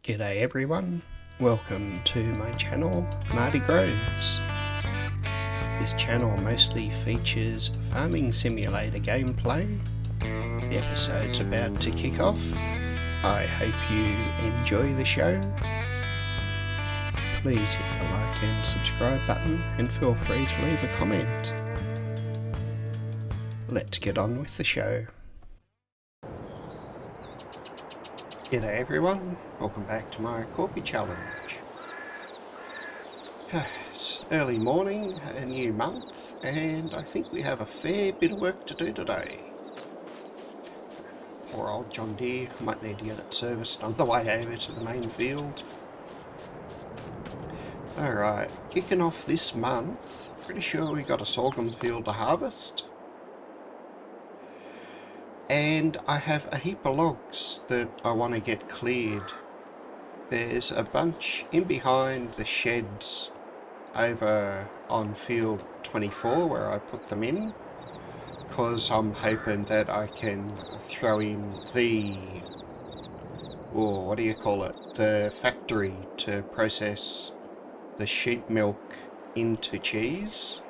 G'day everyone, welcome to my channel, Marty Grows. This channel mostly features farming simulator gameplay. The episode's about to kick off. I hope you enjoy the show. Please hit the like and subscribe button and feel free to leave a comment. Let's get on with the show. G'day everyone, welcome back to my Korpi challenge. It's early morning, a new month, and I think we have a fair bit of work to do today. Poor old John Deere, might need to get it serviced on the way over to the main field. Alright, kicking off this month, pretty sure we got a sorghum field to harvest. And I have a heap of logs that I want to get cleared. There's a bunch in behind the sheds over on field 24 where I put them in, because I'm hoping that I can throw in the, what do you call it, the factory to process the sheep milk into cheese.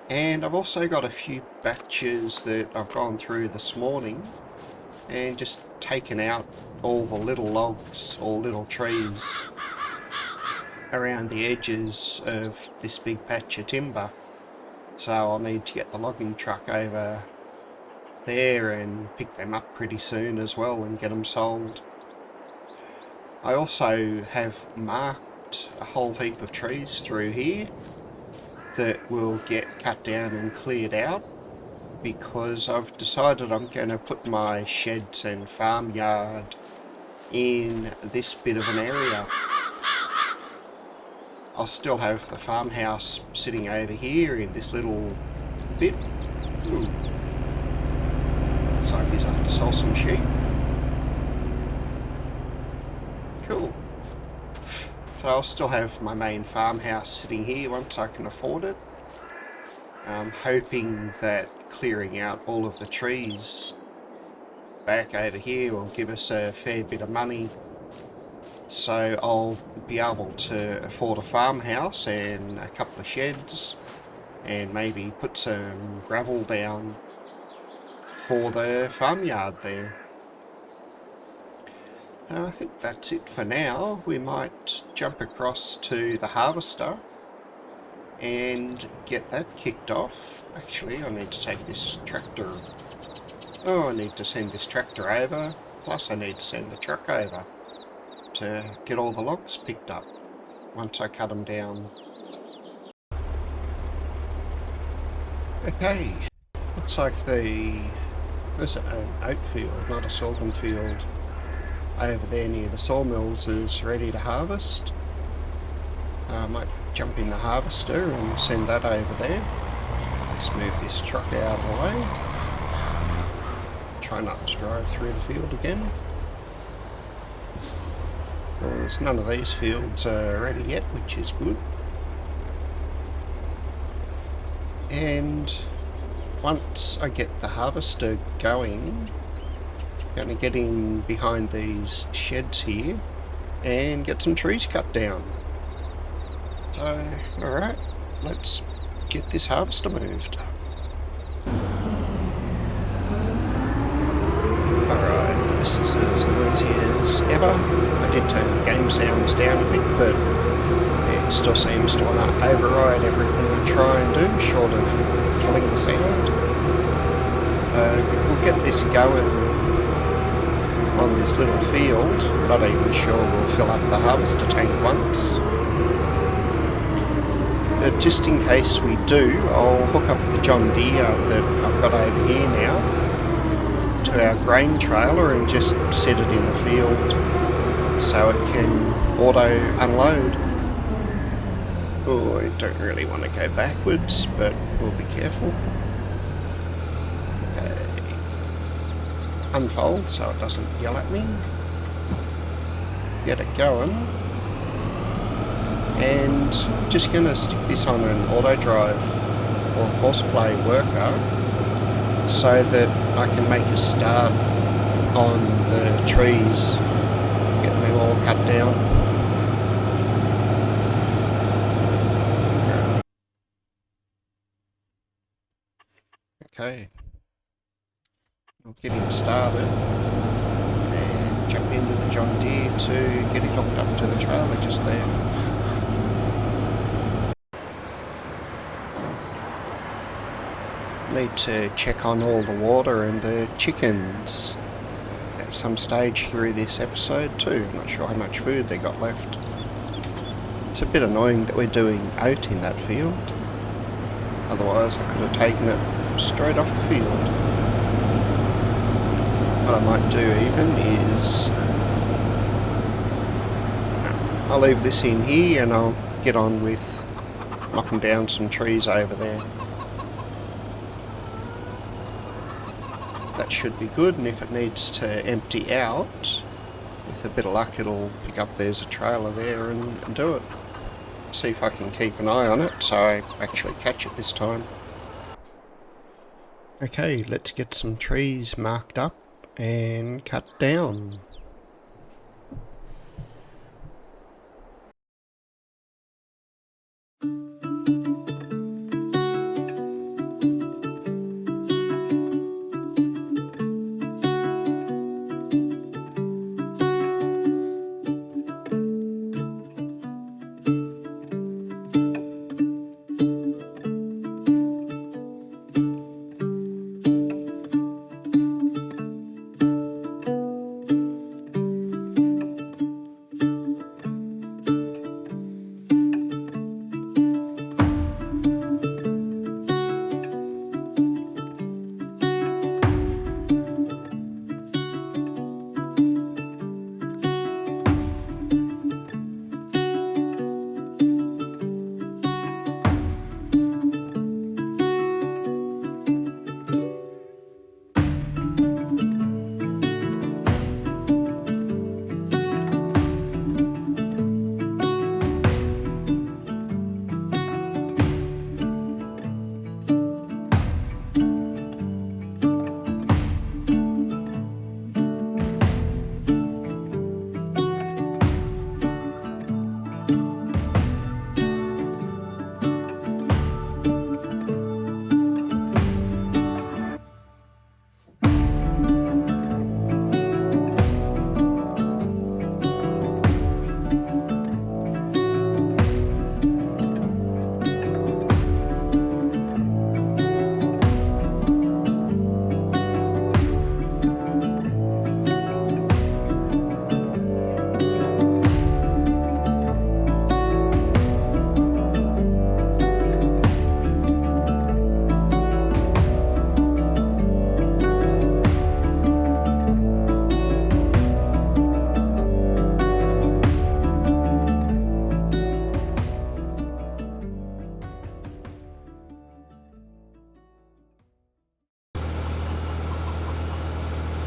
And I've also got a few batches that I've gone through this morning and just taken out all the little logs or little trees around the edges of this big patch of timber. So I'll need to get the logging truck over there and pick them up pretty soon as well and get them sold. I also have marked a whole heap of trees through here that will get cut down and cleared out, because I've decided I'm going to put my sheds and farmyard in this bit of an area. I'll still have the farmhouse sitting over here in this little bit. Ooh. Looks like he's off to sell some sheep. Cool. So I'll still have my main farmhouse sitting here once I can afford it. I'm hoping that clearing out all of the trees back over here will give us a fair bit of money. So I'll be able to afford a farmhouse and a couple of sheds and maybe put some gravel down for the farmyard there. I think that's it for now. We might jump across to the harvester and get that kicked off. Actually, I need to take this tractor. I need to send this tractor over, plus I need to send the truck over to get all the logs picked up once I cut them down. Okay, looks like there's an oat field, not a sorghum field, over there near the sawmills is ready to harvest. I might jump in the harvester and send that over there. Let's move this truck out of the way. Try not to drive through the field again. There's none of these fields ready yet, which is good. And once I get the harvester going, going to get in behind these sheds here and get some trees cut down. So, alright, let's get this harvester moved. Alright, this is as noisy as ever. I did turn the game sounds down a bit, but it still seems to want to override everything I try and do, short of killing the sound. We'll get this going on this little field. Not even sure we'll fill up the harvester tank once. But just in case we do, I'll hook up the John Deere that I've got over here now to our grain trailer and just set it in the field so it can auto unload. Oh, I don't really want to go backwards, but we'll be careful. Unfold so it doesn't yell at me. Get it going. And just gonna stick this on an auto drive or CoursePlay worker so that I can make a start on the trees, get them all down. Okay. I'll get him started and jump into the John Deere to get it hooked up to the trailer just there. Need to check on all the water and the chickens at some stage through this episode too. I'm not sure how much food they got left. It's a bit annoying that we're doing oat in that field. Otherwise I could have taken it straight off the field. What I might do even is I'll leave this in here and I'll get on with knocking down some trees over there. That should be good, and if it needs to empty out, with a bit of luck it'll pick up there's a trailer there and do it. See if I can keep an eye on it so I actually catch it this time. Okay, let's get some trees marked up and cut down.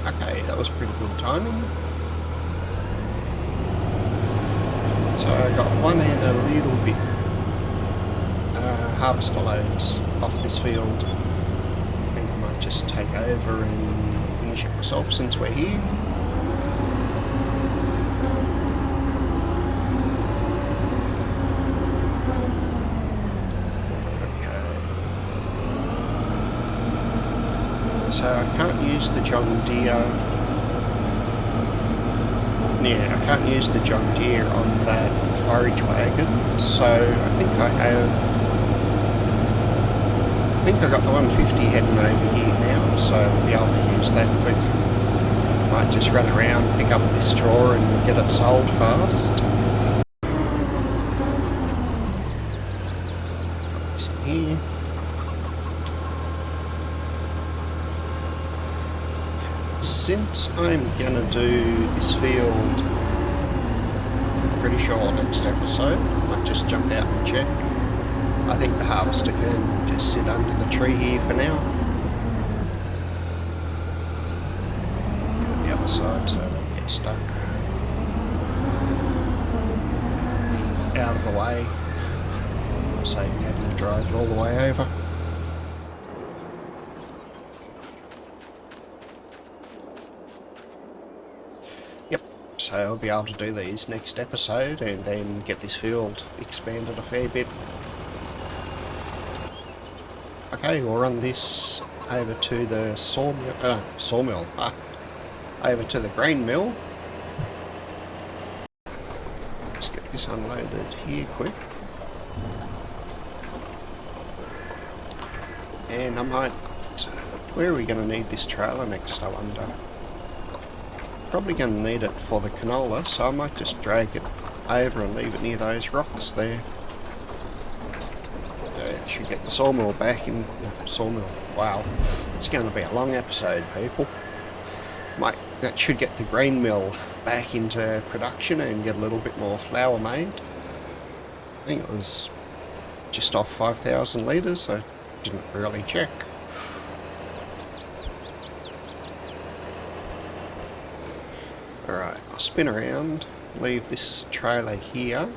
Okay, that was pretty good timing. So I got one and a little bit harvester loads off this field. I think I might just take over and finish it myself since we're here. So I can't use the John Deere. Yeah, I can't use the John Deere on that forage wagon. So I think I got the 150 heading over here now, so I'll be able to use that quick. Might just run around, pick up this straw and get it sold fast. Drop this in here. Since I'm gonna do this field pretty sure next episode, I might just jump out and check. I think the harvester can just sit under the tree here for now. The other side so I don't get stuck. Out of the way. I'll save me having to drive it all the way over. So I'll be able to do these next episode and then get this field expanded a fair bit. Okay, we'll run this over to the sawmill, over to the grain mill. Let's get this unloaded here quick. And I might... Where are we going to need this trailer next, I wonder? Probably going to need it for the canola, so I might just drag it over and leave it near those rocks there. So should get the sawmill back in... sawmill, wow. It's going to be a long episode, people. That should get the grain mill back into production and get a little bit more flour made. I think it was just off 5,000 litres, I didn't really check. Alright, I'll spin around, leave this trailer here.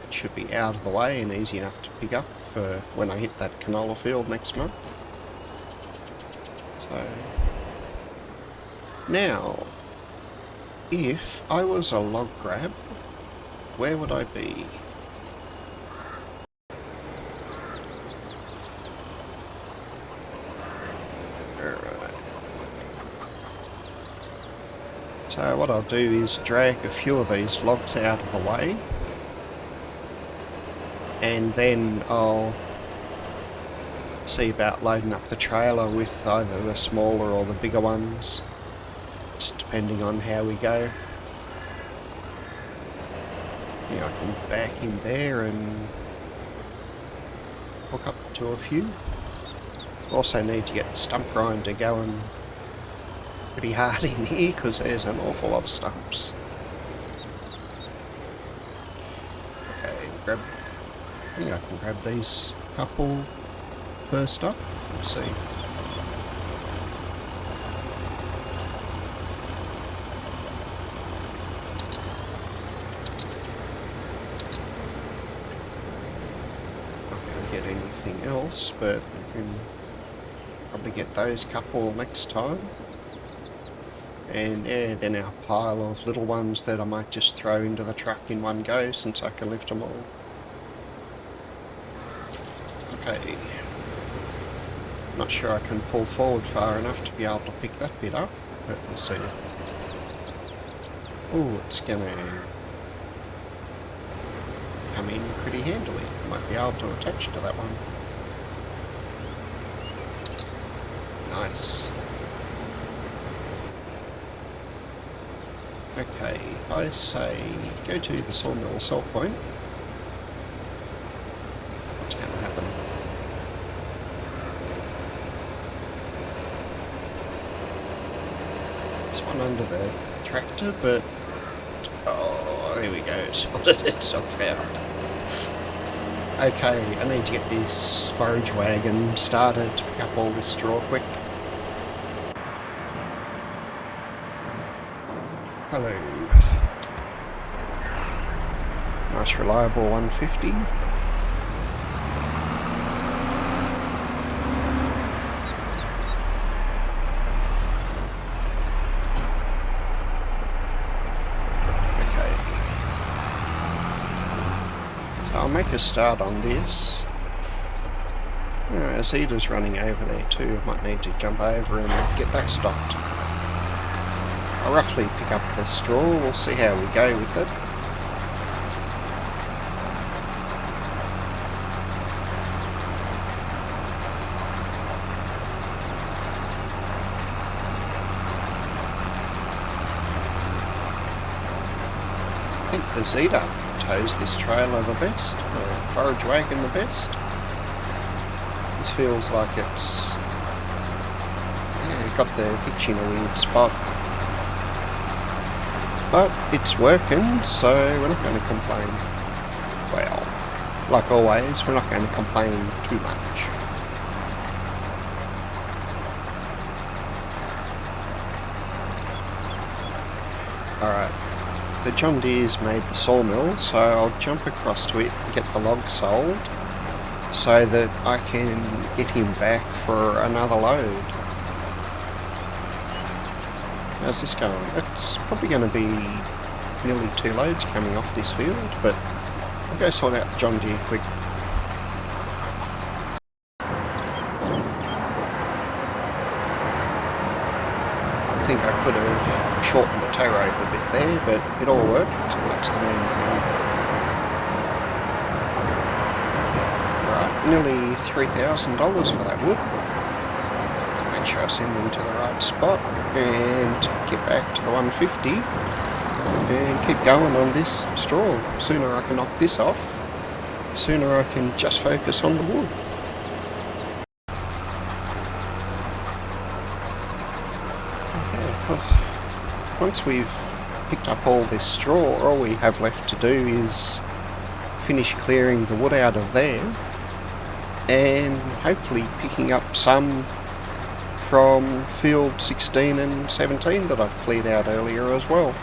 It should be out of the way and easy enough to pick up for when I hit that canola field next month. So, now, if I was a log grab, where would I be? Alright. So what I'll do is drag a few of these logs out of the way, and then I'll see about loading up the trailer with either the smaller or the bigger ones, just depending on how we go. Yeah, I can back in there and hook up to a few. Also need to get the stump grinder going pretty hard in here because there's an awful lot of stumps. Okay, I think I can grab these couple first up. Let's see. Not going to get anything else, but we can probably get those couple next time. And yeah, then our pile of little ones that I might just throw into the truck in one go since I can lift them all. Okay. Not sure I can pull forward far enough to be able to pick that bit up, but we'll see. Oh, it's gonna come in pretty handily. Might be able to attach to that one. Nice. Okay, I say go to the sawmill sell point. What's going to happen? There's one under the tractor, but... Oh, there we go, it sorted itself out. Okay, I need to get this forage wagon started to pick up all this straw quick. Hello. Nice reliable 150. Okay. So I'll make a start on this. Azita's running over there too. I might need to jump over and get that stopped. I'll roughly pick up the straw, we'll see how we go with it. I think the Zeta tows this trailer the best, or forage wagon the best. This feels like it's got the hitch in a weird spot. But it's working, so we're not going to complain. Well, like always, we're not going to complain too much. Alright, the John Deere's made the sawmill, so I'll jump across to it and get the log sold, so that I can get him back for another load. How's this going? It's probably going to be nearly 2 loads coming off this field, but I'll go sort out the John Deere quick. I think I could have shortened the tow rope a bit there, but it all worked, and that's the main thing. Right, nearly $3,000 for that wood. Make sure I send them to the right spot, and get back to the 150, and keep going on this straw. Sooner I can knock this off, sooner I can just focus on the wood. Once we've picked up all this straw, all we have left to do is finish clearing the wood out of there, and hopefully picking up some from field 16 and 17 that I've cleared out earlier as well.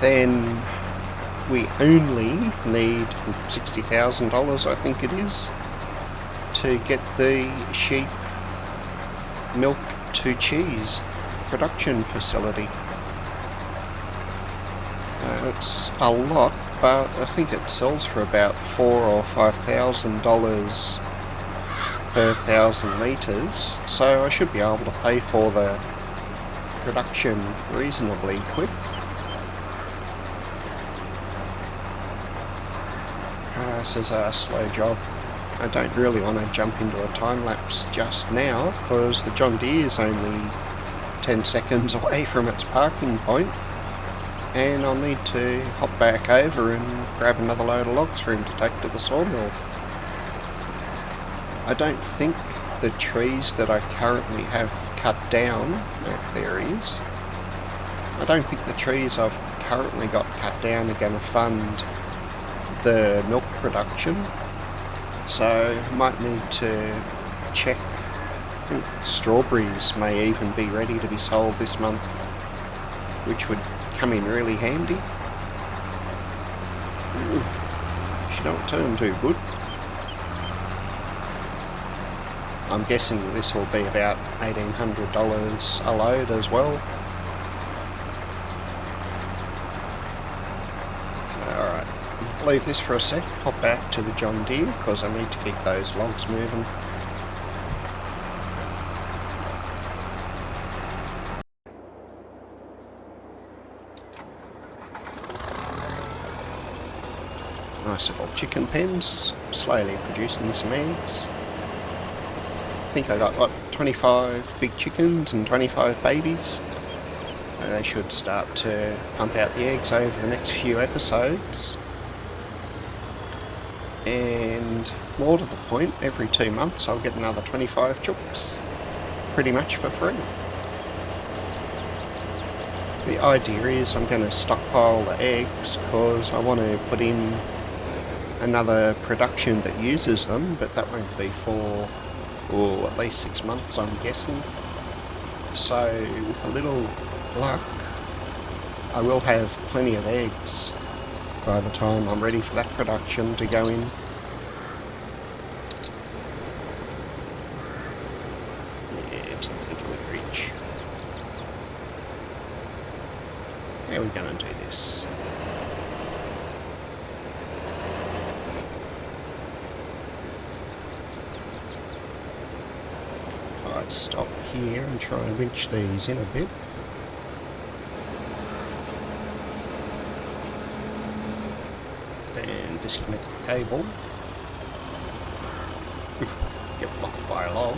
Then we only need $60,000, I think it is, to get the sheep milk to cheese production facility. It's a lot, but I think it sells for about $4,000 or $5,000 per 1,000 litres, so I should be able to pay for the production reasonably quick. This is a slow job. I don't really want to jump into a time lapse just now, because the John Deere is only 10 seconds away from its parking point, and I'll need to hop back over and grab another load of logs for him to take to the sawmill. I don't think the trees that I currently have cut down, there he is, I don't think the trees I've currently got cut down are going to fund the milk production, so I might need to check. Strawberries may even be ready to be sold this month, which would come in really handy. She don't turn too good. I'm guessing this will be about $1,800 a load as well. Alright, leave this for a sec, hop back to the John Deere, because I need to keep those logs moving. Nice little chicken pens, slowly producing some eggs. I think I got, 25 big chickens and 25 babies. They should start to pump out the eggs over the next few episodes. And more to the point, every 2 months I'll get another 25 chooks, pretty much for free. The idea is I'm going to stockpile the eggs, because I want to put in another production that uses them, but that won't be for at least 6 months, I'm guessing. So with a little luck, I will have plenty of eggs by the time I'm ready for that production to go in. Yeah, it's nothing to reach. How are we going to do this? Stop here and try and winch these in a bit. And disconnect the cable. Get blocked by a log.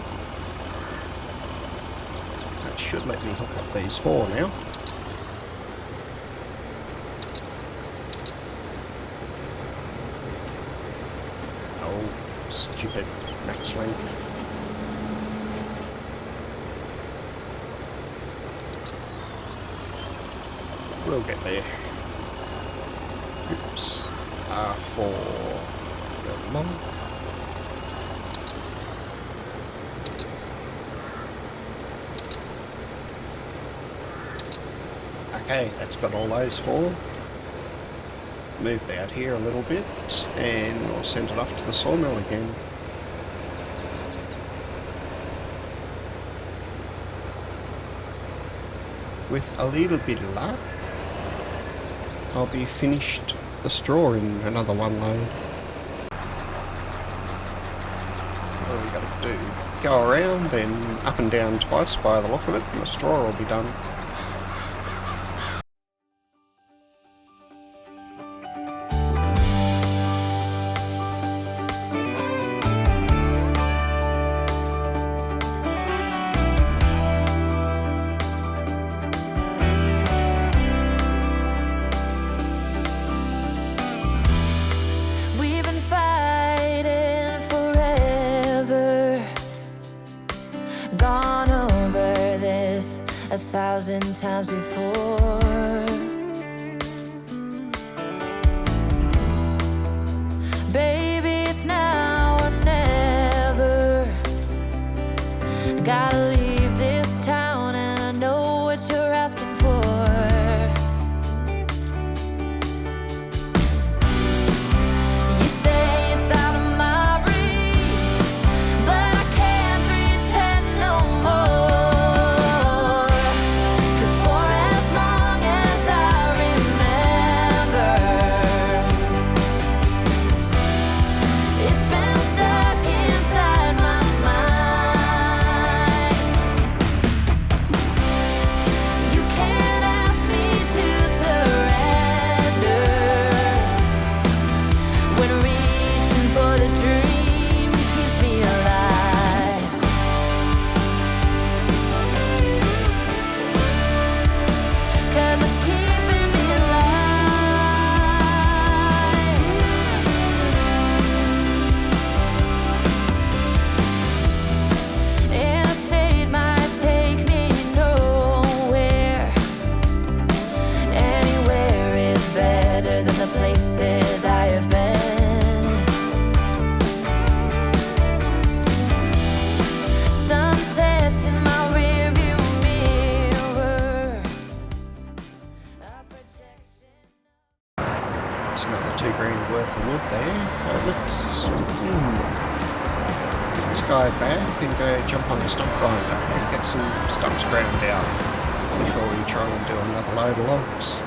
That should let me hook up these 4 now. Oh, stupid max length. We'll get there. Oops. R4. Go long. Okay, that's got all those 4. Move out here a little bit, and we'll send it off to the sawmill again. with a little bit of luck, I'll be finished the straw in another one load. All we gotta do, go around, then up and down twice by the look of it, and the straw will be done. Gone over this 1,000 times before. Baby, it's now or never. Gotta leave this town, and I know what you're asking for. You say it's out of my reach, but I can't pretend no more. 'Cause for as long as I remember, it's been stuck inside my mind. You can't ask me to surrender when reaching for the dream keeps me alive. 'Cause it's keeping me alive. And I say it might take me nowhere. Anywhere is better than the places I have been. Sunsets in my rearview mirror. A projection. It's another $2,000 worth of wood there. Let's go back and go jump on the stump grinder and get some stumps ground out before we try and do another load of logs.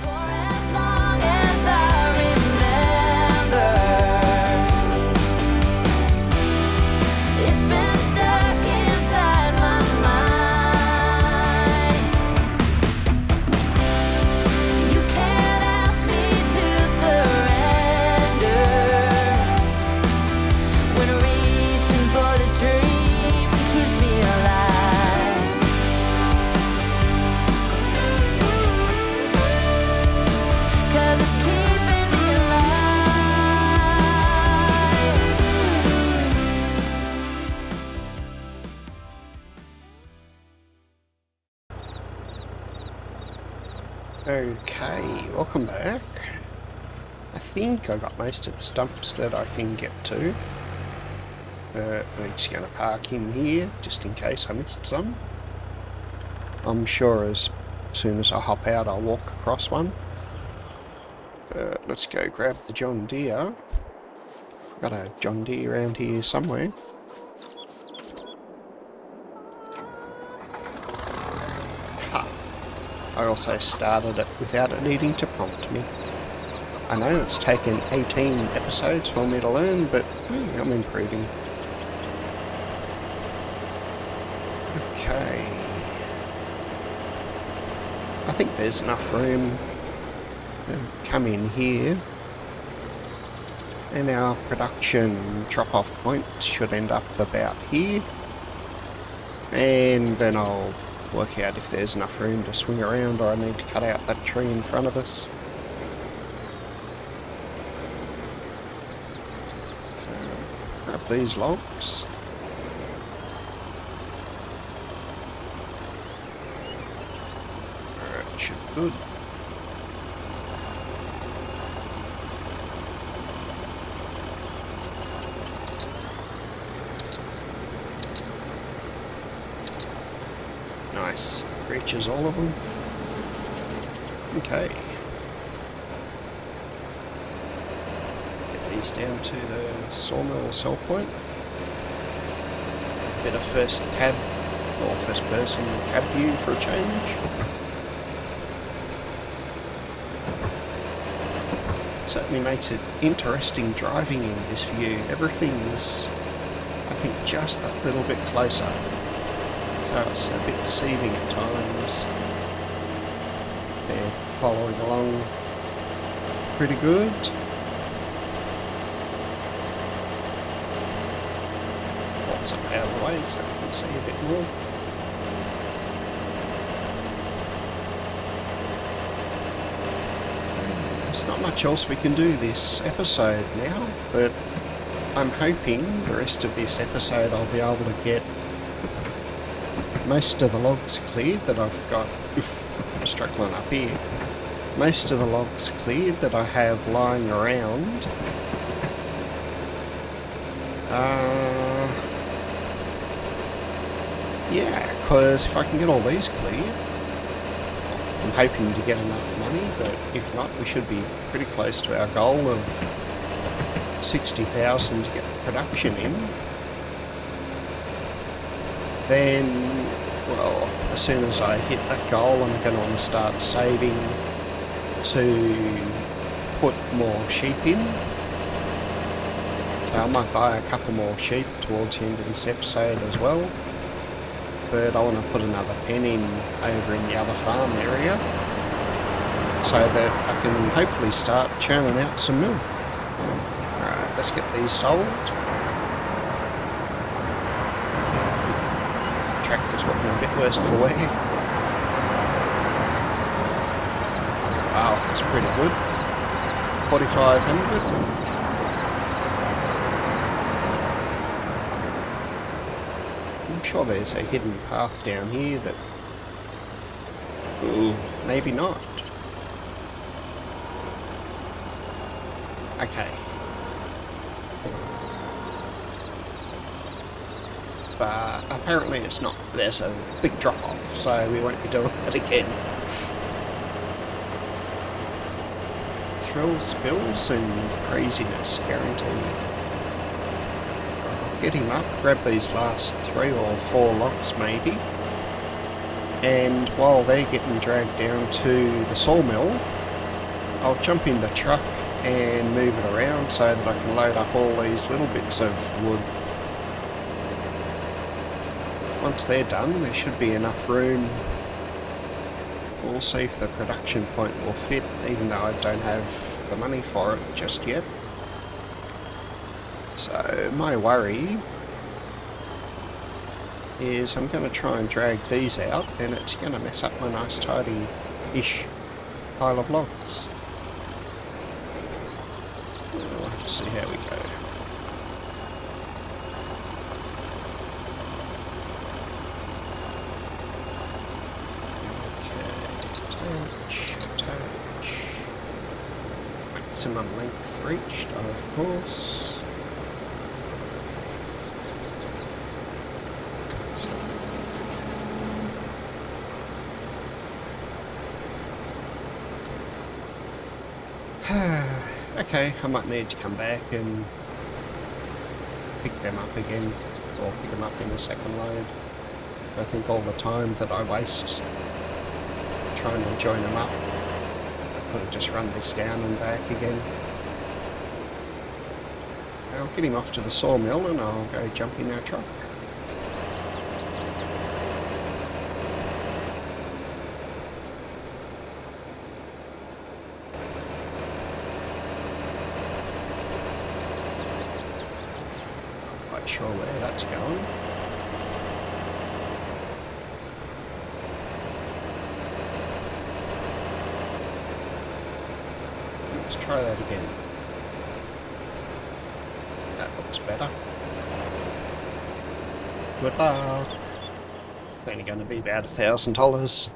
For as long as I remember, it's been stuck inside my mind. You can't ask me to surrender when reaching for the dream keeps me alive. 'Cause it's keeping me alive. Okay, welcome back. I think I got most of the stumps that I can get to. I'm just going to park in here just in case I missed some. I'm sure as soon as I hop out I'll walk across one. Let's go grab the John Deere. Got a John Deere around here somewhere. Ha! I also started it without it needing to prompt me. I know it's taken 18 episodes for me to learn, but I'm improving. Okay. I think there's enough room to come in here. And our production drop-off point should end up about here. And then I'll work out if there's enough room to swing around or I need to cut out that tree in front of us. Grab these logs. Alright, should be good. Nice. Reaches all of them. Okay. Get these down to the sawmill sell point. Bit of first cab or first person cab view for a change. Certainly makes it interesting driving in this view. Everything's, I think, just that little bit closer, so it's a bit deceiving at times. They're following along pretty good. Lots up out of the way so you can see a bit more. There's not much else we can do this episode now, but I'm hoping the rest of this episode I'll be able to get most of the logs cleared that I've got. I'm struggling up here. Most of the logs cleared that I have lying around. Yeah, because if I can get all these cleared, I'm hoping to get enough money, but if not, we should be pretty close to our goal of 60,000 to get the production in. Then, well, as soon as I hit that goal, I'm going to want to start saving to put more sheep in. So I might buy a couple more sheep towards the end of this episode as well. But I want to put another pen in over in the other farm area so that I can hopefully start churning out some milk. Alright, let's get these sold. Tractor's looking a bit worse for wear. Wow, that's pretty good. 4,500. I'm sure there's a hidden path down here that... Ooh, maybe not. Okay. But apparently it's not. There's a big drop off, so we won't be doing that again. Thrills, spills and craziness guaranteed. Get him up, grab these last 3 or 4 logs maybe, and while they're getting dragged down to the sawmill, I'll jump in the truck and move it around so that I can load up all these little bits of wood. Once they're done, there should be enough room. We'll see if the production point will fit, even though I don't have the money for it just yet. So my worry is I'm going to try and drag these out, and it's going to mess up my nice tidy-ish pile of logs. We'll have to see how we go. Okay, touch. Maximum length reached, of course. Okay, I might need to come back and pick them up again, or pick them up in the second load. I think all the time that I waste trying to join them up, I could have just run this down and back again. I'll get him off to the sawmill and I'll go jump in our truck. Sure where that's going. Let's try that again. That looks better. Good luck. It's only going to be about $1,000.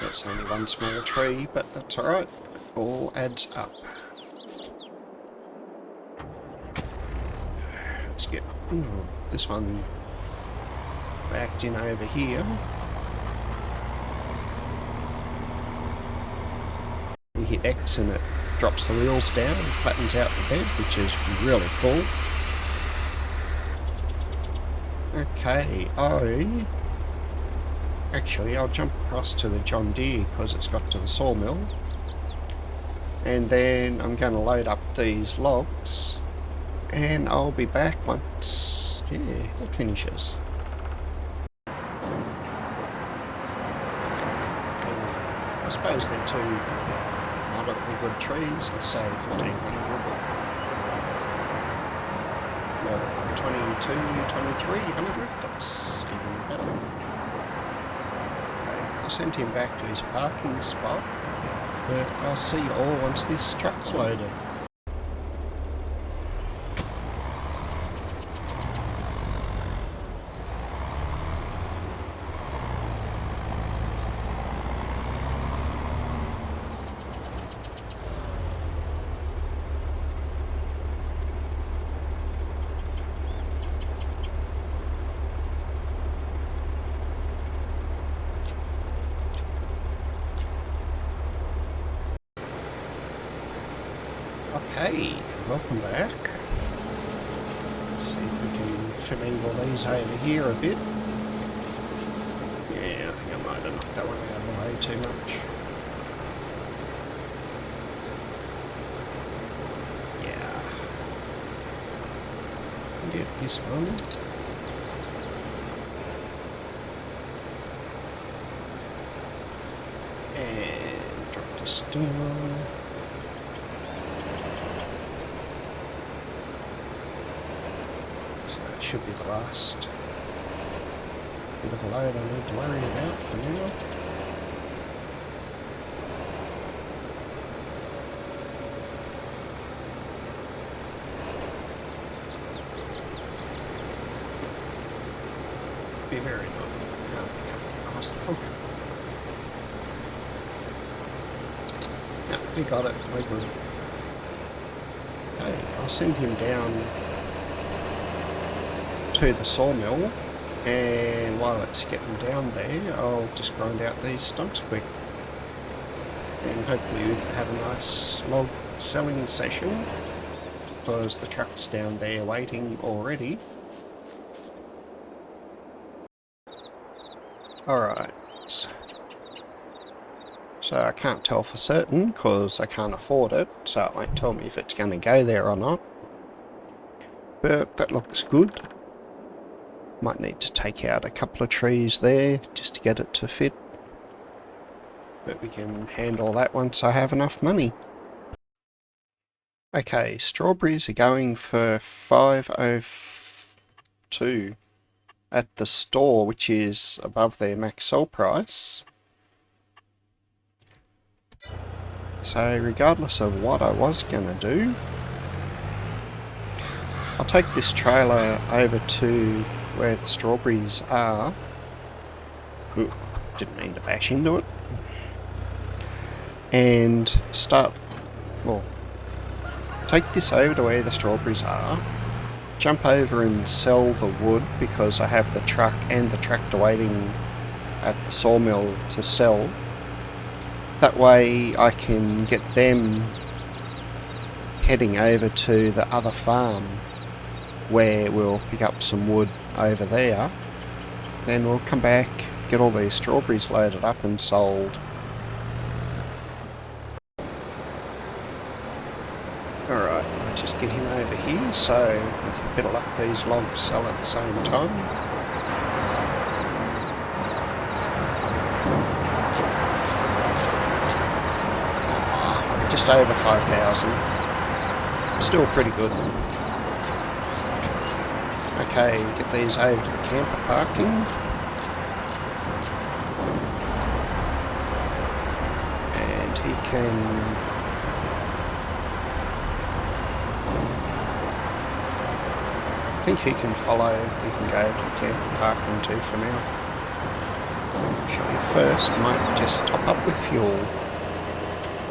That's only one small tree, but that's alright. It all adds up. Let's get this one backed in over here. You hit X and it drops the wheels down and flattens out the bed, which is really cool. Okay, Actually, I'll jump across to the John Deere because it's got to the sawmill. And then I'm going to load up these logs. And I'll be back once, yeah, that finishes. I suppose they're two moderately good trees, let's say 1500. 2300, that's even better. Okay, I'll send him back to his parking spot, but I'll see you all once this truck's loaded. Okay, welcome back. See if we can finagle these over here a bit. Yeah, I think I might have knocked that one out of the way too much. Yeah. Get this one. And drop this down. Should be the last bit of a load I need to worry about for now. Be very nice if we can't pick up the last log. Yeah, we got it, we're good. Okay, I'll send him down to the sawmill, and while it's getting down there I'll just grind out these stumps quick, and hopefully we can have a nice log selling session because the truck's down there waiting already. Alright, so I can't tell for certain because I can't afford it, so it won't tell me if it's going to go there or not, but that looks good. Might need to take out a couple of trees there just to get it to fit. But we can handle that once I have enough money. Okay, strawberries are going for $5.02 at the store, which is above their max sell price. So regardless of what I was going to do, I'll take this trailer over to where the strawberries are. Ooh, didn't mean to bash into it. And take this over to where the strawberries are, jump over and sell the wood because I have the truck and the tractor waiting at the sawmill to sell. That way I can get them heading over to the other farm where we'll pick up some wood over there. Then we'll come back, get all these strawberries loaded up and sold. Alright, just get him over here, so with a bit of luck these logs sell at the same time. Just over 5,000. Still pretty good. Okay, get these over to the camper parking. And he can... I think he can follow. We can go to the camper parking too for now. Actually, first I might just top up with fuel.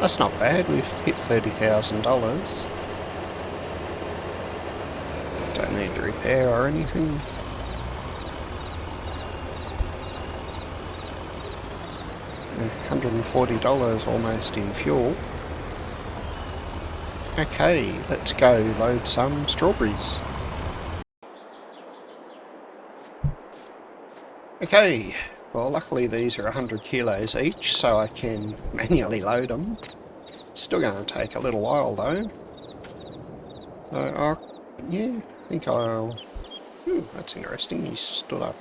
That's not bad, we've hit $30,000. Don't need to repair or anything. $140 almost in fuel. Okay, let's go load some strawberries. Okay, Well, luckily these are 100 kilos each, so I can manually load them. Still going to take a little while though. So, yeah, I think I'll... that's interesting, he stood up.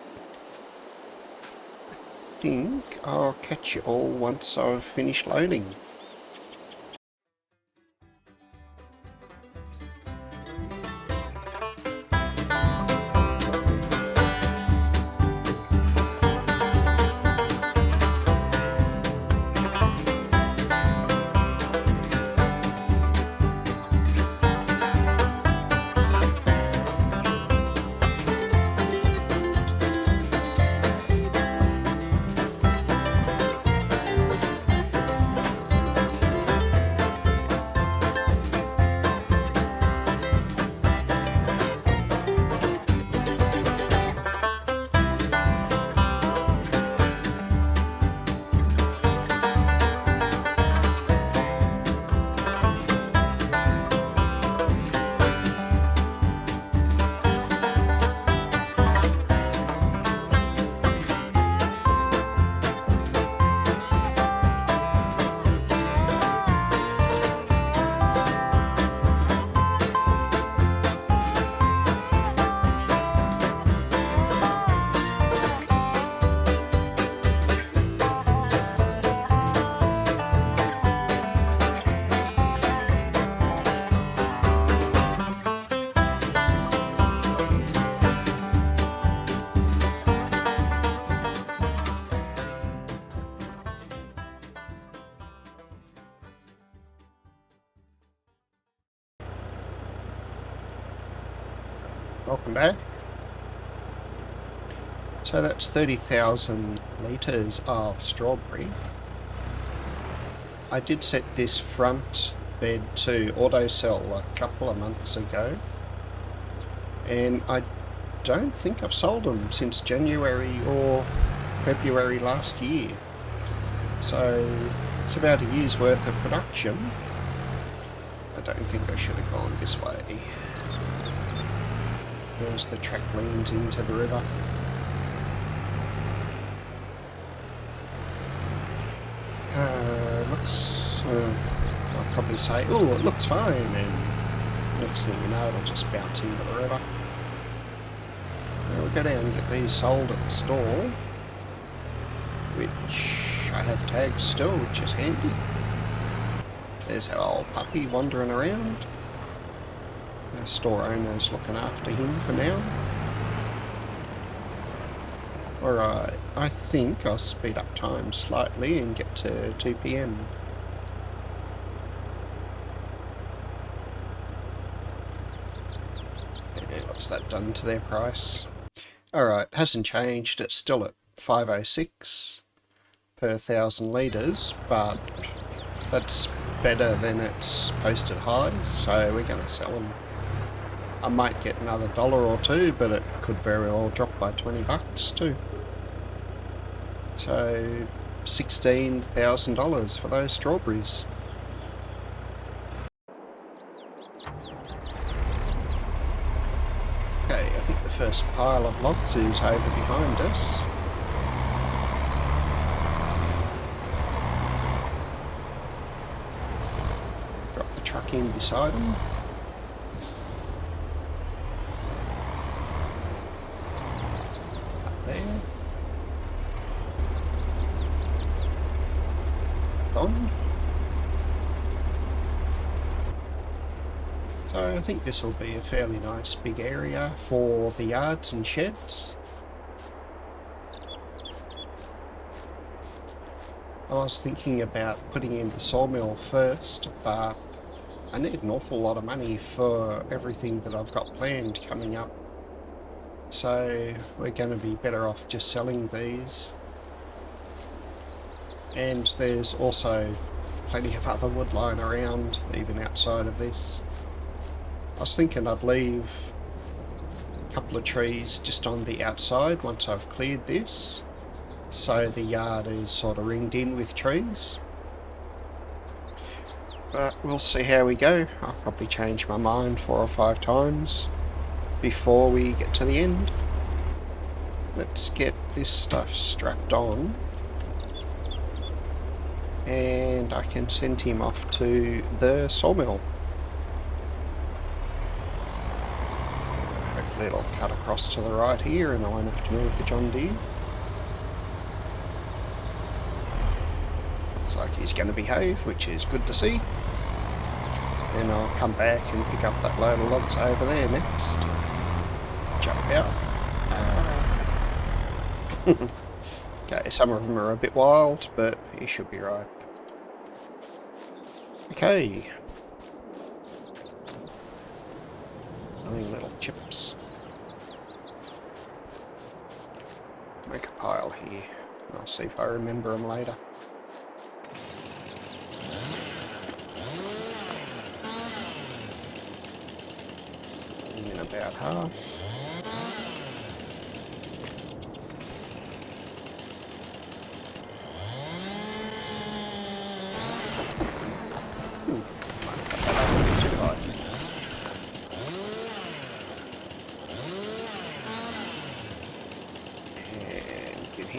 I think I'll catch you all once I've finished loading. Welcome back. So that's 30,000 litres of strawberry. I did set this front bed to auto sell a couple of months ago, and I don't think I've sold them since January or February last year. So it's about a year's worth of production. I don't think I should have gone this way. There's the track leans into the river. Looks, I'll probably say, oh, it looks fine, and next thing you know, it'll just bounce into the river. Now we'll go down and get these sold at the store, which I have tags still, which is handy. There's our old puppy wandering around. The store owner's looking after him for now. Alright, I think I'll speed up time slightly and get to 2 PM. And what's that done to their price? Alright, hasn't changed, it's still at 506 per 1,000 litres, but that's better than its posted highs, so we're going to sell them. I might get another $1 or two, but it could very well drop by 20 bucks too. So $16,000 for those strawberries. Okay, I think the first pile of logs is over behind us. Drop the truck in beside them. So I think this will be a fairly nice big area for the yards and sheds. I was thinking about putting in the sawmill first, but I need an awful lot of money for everything that I've got planned coming up. So we're going to be better off just selling these. And there's also plenty of other wood lying around, even outside of this. I was thinking I'd leave a couple of trees just on the outside once I've cleared this, so the yard is sort of ringed in with trees. But we'll see how we go. I'll probably change my mind 4 or 5 times before we get to the end. let's get this stuff strapped on. And I can send him off to the sawmill. Hopefully it'll cut across to the right here and I won't have to move the John Deere. Looks like he's going to behave, which is good to see. Then I'll come back and pick up that load of logs over there next. Jump out. Okay, some of them are a bit wild, but he should be right. Okay. Annoying little chips. Make a pile here. I'll see if I remember them later. In about half.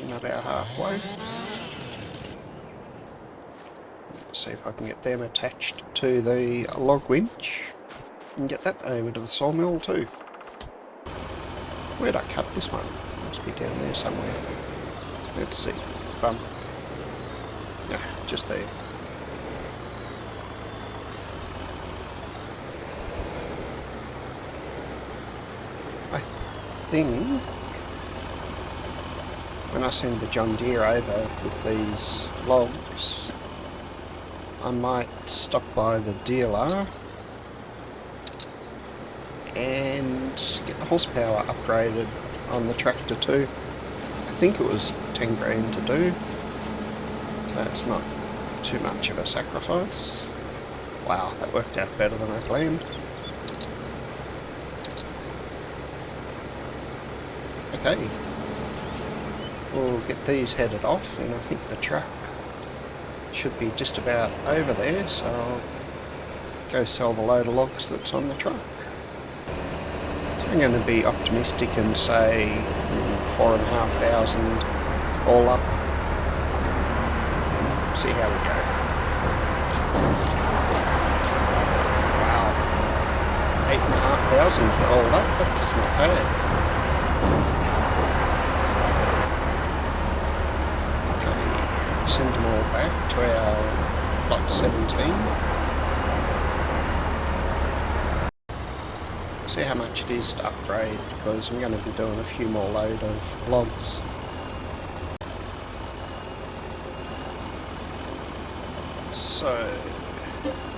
About halfway. Let's see if I can get them attached to the log winch and get that over to the sawmill too. Where'd I cut this one? Must be down there somewhere. Let's see. Bump. Yeah, just there. I think when I send the John Deere over with these logs, I might stop by the dealer and get the horsepower upgraded on the tractor too. I think it was 10 grand to do, so it's not too much of a sacrifice. Wow, that worked out better than I planned. Okay. We'll get these headed off, and I think the truck should be just about over there, so I'll go sell the load of logs that's on the truck. So I'm going to be optimistic and say 4,500 all up. See how we go. Wow, 8,500 for all that, that's not bad. Send them all back to our lot 17. See how much it is to upgrade, because I'm going to be doing a few more load of logs. So,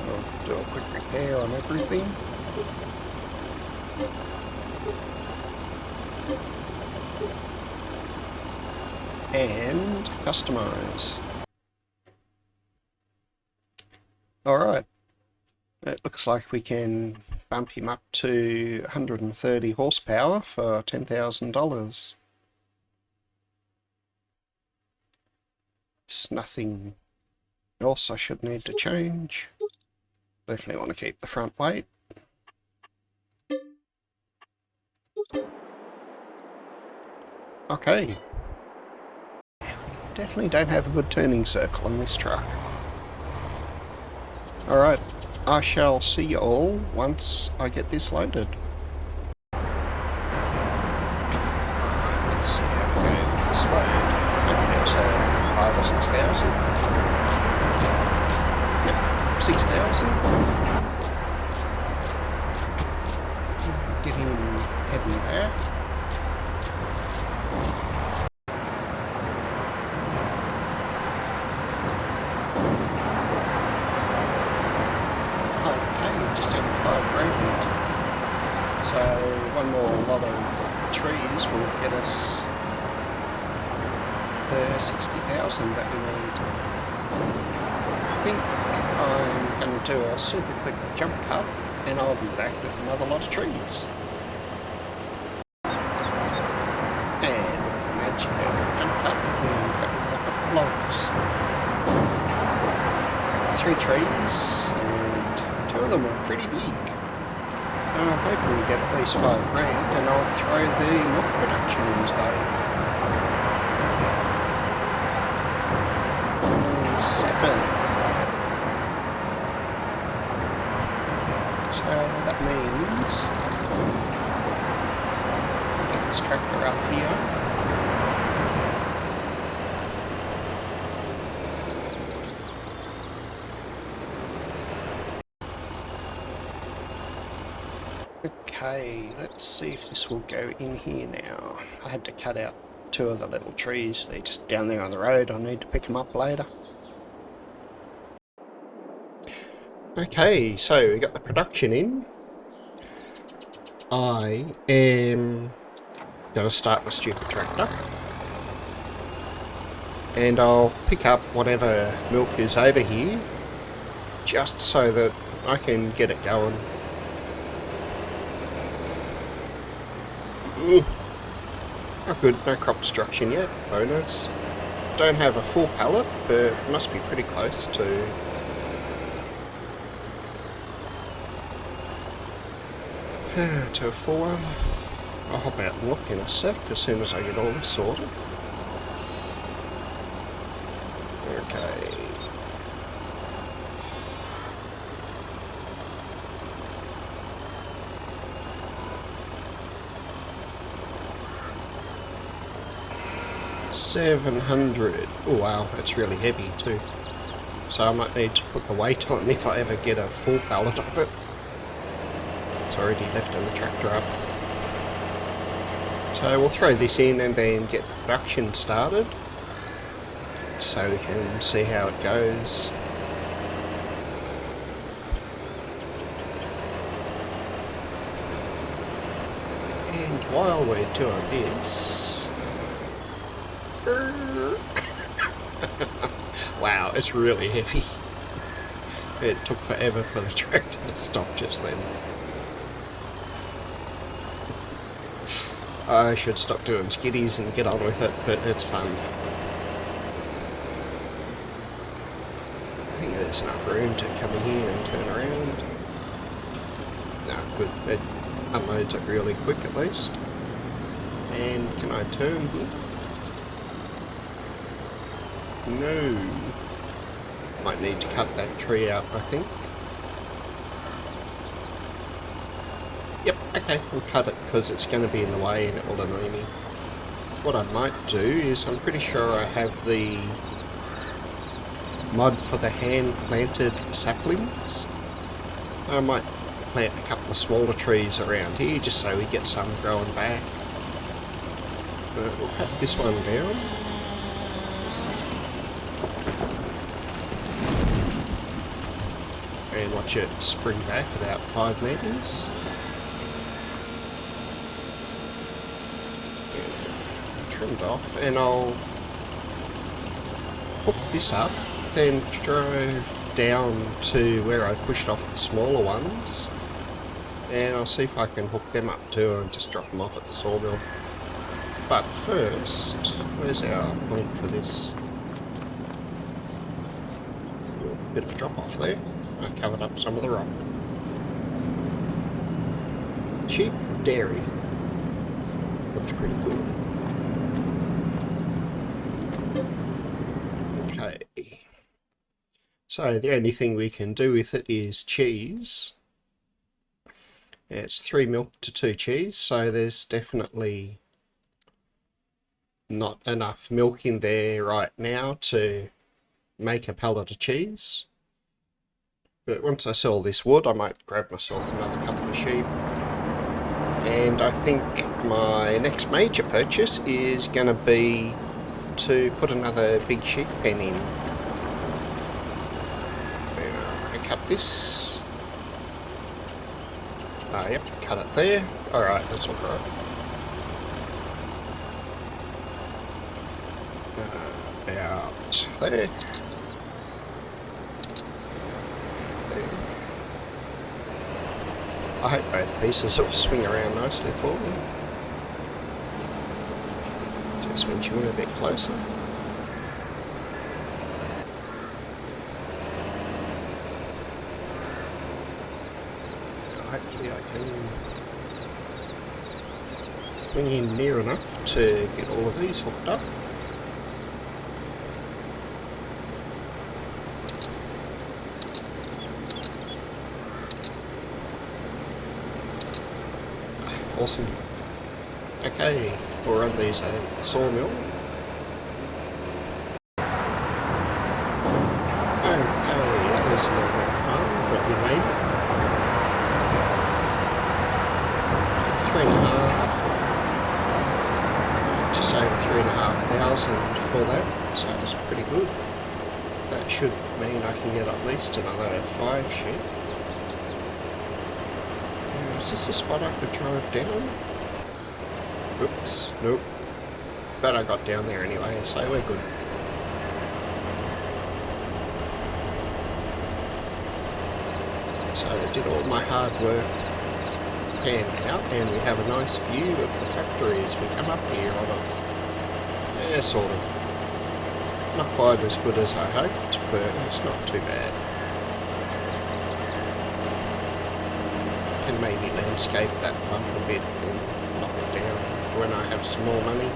we'll do a quick repair on everything. And customize. Alright, it looks like we can bump him up to 130 horsepower for $10,000. There's nothing else I should need to change. Definitely want to keep the front weight. Okay. Definitely don't have a good turning circle on this truck. Alright, I shall see you all once I get this loaded. Let's see how we go with this load. Hopefully it's 5,000 or 6,000. Yep, 6,000. Get him heading back. So one more lot of trees will get us the 60,000 that we need. I think I'm going to do a super quick jump cut and I'll be back with another lot of trees. And with the magic of the jump cut, we've got another couple of logs. 3 trees, and 2 of them are pretty big. I'm hoping we get at least 5 grand, and I'll throw the milk production in today. confirmed. So that means I'll get this tractor up here. Okay, let's see if this will go in here now. I had to cut out 2 of the little trees. They're just down there on the road. I need to pick them up later. Okay, so we got the production in. I am going to start the stupid tractor. And I'll pick up whatever milk is over here, just so that I can get it going. Oh good, no crop destruction yet, bonus. Don't have a full pallet, but must be pretty close to. To a full one. I'll hop out and look in a sec as soon as I get all this sorted. Okay. $700. Oh wow, that's really heavy too. So I might need to put the weight on if I ever get a full pallet of it. It's already lifting the tractor up. So we'll throw this in and then get the production started, so we can see how it goes. And while we're doing this... Wow, it's really heavy. It took forever for the tractor to stop just then. I should stop doing skiddies and get on with it, but it's fun. I think there's enough room to come in here and turn around. No, good. It unloads it really quick at least. And can I turn here? No. Might need to cut that tree out, I think. Yep, okay, we'll cut it because it's going to be in the way and it will annoy me. What I might do is, I'm pretty sure I have the mod for the hand-planted saplings. I might plant a couple of smaller trees around here just so we get some growing back. We'll cut this one down. And watch it spring back about 5 meters. Trimmed off, and I'll hook this up, then drive down to where I pushed off the smaller ones, and I'll see if I can hook them up too and just drop them off at the sawmill. But first, where's our point for this? A bit of a drop off there. I covered up some of the rock. Sheep dairy. Looks pretty cool. Okay. So the only thing we can do with it is cheese. It's 3 milk to 2 cheese, so there's definitely not enough milk in there right now to make a pallet of cheese. But once I sell this wood, I might grab myself another couple of sheep. And I think my next major purchase is going to be to put another big sheep pen in. I cut this. Yep, cut it there. Alright, that's all right. About there. I hope both pieces sort of swing around nicely for me. Just when you want a bit closer. Hopefully I can swing in near enough to get all of these hooked up. Awesome. Okay, we'll run these over the sawmill. Okay, that was a little bit of fun, but we made it. 3.5, just over 3,500 for that, so it's pretty good. That should mean I can get at least another 5 sheep. Is this the spot I could drive down? Oops, nope. But I got down there anyway, so we're good. So I did all my hard work panned out, and we have a nice view of the factory as we come up here on a, yeah, sort of. Not quite as good as I hoped, but it's not too bad. Can maybe landscape that lump a bit and knock it down when I have some more money.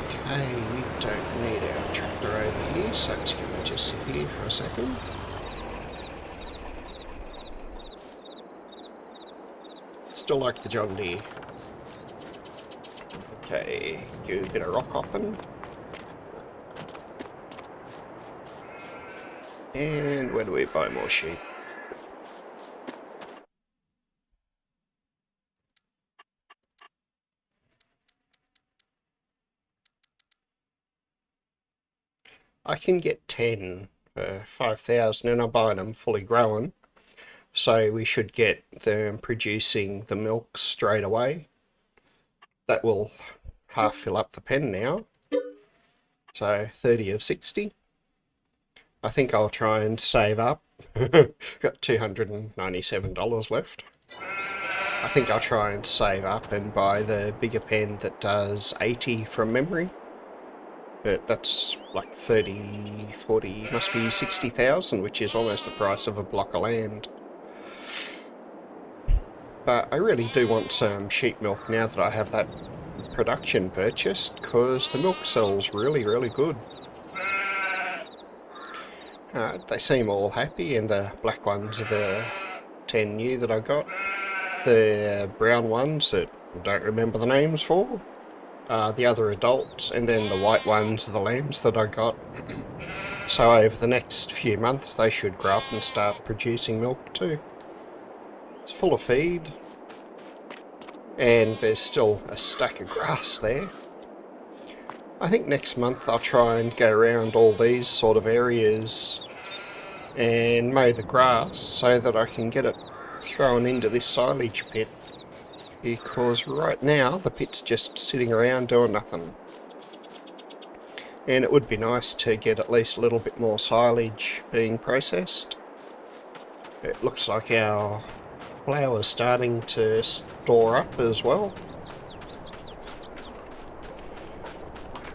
Okay, we don't need our tractor over here, so it's going to just sit here for a second. Still like the John Deere. Okay, do a bit of rock hopping. And where do we buy more sheep? I can get 10 for 5,000 and I buy them fully grown. So we should get them producing the milk straight away. That will half fill up the pen now. So 30 of 60. I think I'll try and save up. Got $297 left. I think I'll try and save up and buy the bigger pen that does 80 from memory. But that's like 30, 40, must be 60,000, which is almost the price of a block of land. But I really do want some sheep milk now that I have that production purchased, because the milk sells really, really good. They seem all happy, and the black ones are the 10 new that I got. The brown ones that I don't remember the names for, the other adults, and then the white ones are the lambs that I got. So over the next few months they should grow up and start producing milk too. It's full of feed, and there's still a stack of grass there. I think next month I'll try and go around all these sort of areas and mow the grass so that I can get it thrown into this silage pit, because right now the pit's just sitting around doing nothing. And it would be nice to get at least a little bit more silage being processed. It looks like our flour's starting to store up as well.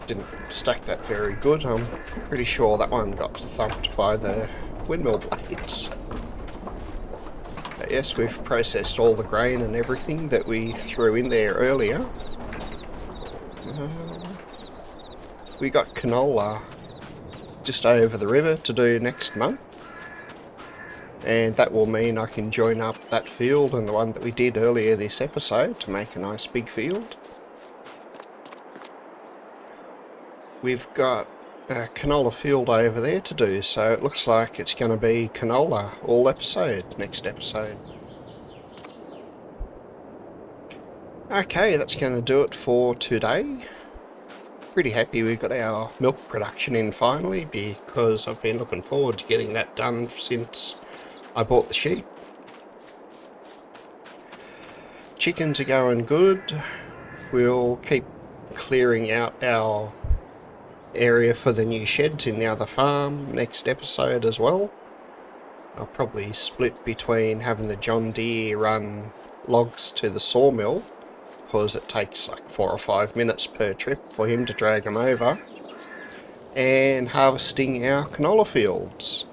Didn't stack that very good. I'm pretty sure that one got thumped by the windmill blades. But yes, we've processed all the grain and everything that we threw in there earlier. We got canola just over the river to do next month. And that will mean I can join up that field and the one that we did earlier this episode to make a nice big field. We've got a canola field over there to do, so it looks like it's going to be canola all episode, next episode. Okay, that's going to do it for today. Pretty happy we've got our milk production in finally, because I've been looking forward to getting that done since I bought the sheep. Chickens are going good. We'll keep clearing out our area for the new sheds in the other farm next episode as well. I'll probably split between having the John Deere run logs to the sawmill, because it takes like 4 or 5 minutes per trip for him to drag them over, and harvesting our canola fields.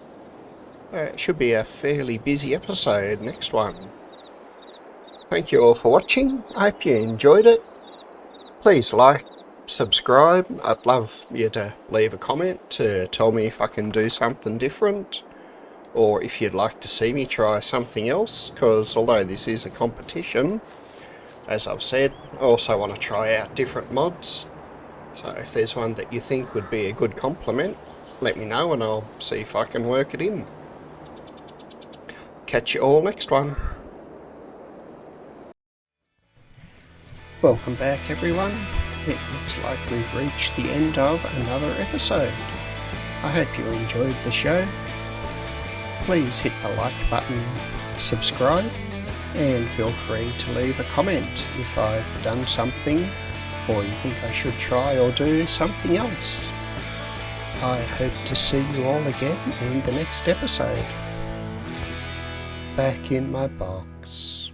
It should be a fairly busy episode, next one. Thank you all for watching. I hope you enjoyed it. Please like, subscribe. I'd love you to leave a comment to tell me if I can do something different, or if you'd like to see me try something else, because although this is a competition, as I've said, I also want to try out different mods. So if there's one that you think would be a good complement, let me know and I'll see if I can work it in. Catch you all next one. Welcome back everyone. It looks like we've reached the end of another episode. I hope you enjoyed the show. Please hit the like button, subscribe, and feel free to leave a comment if I've done something or you think I should try or do something else. I hope to see you all again in the next episode. Back in my box.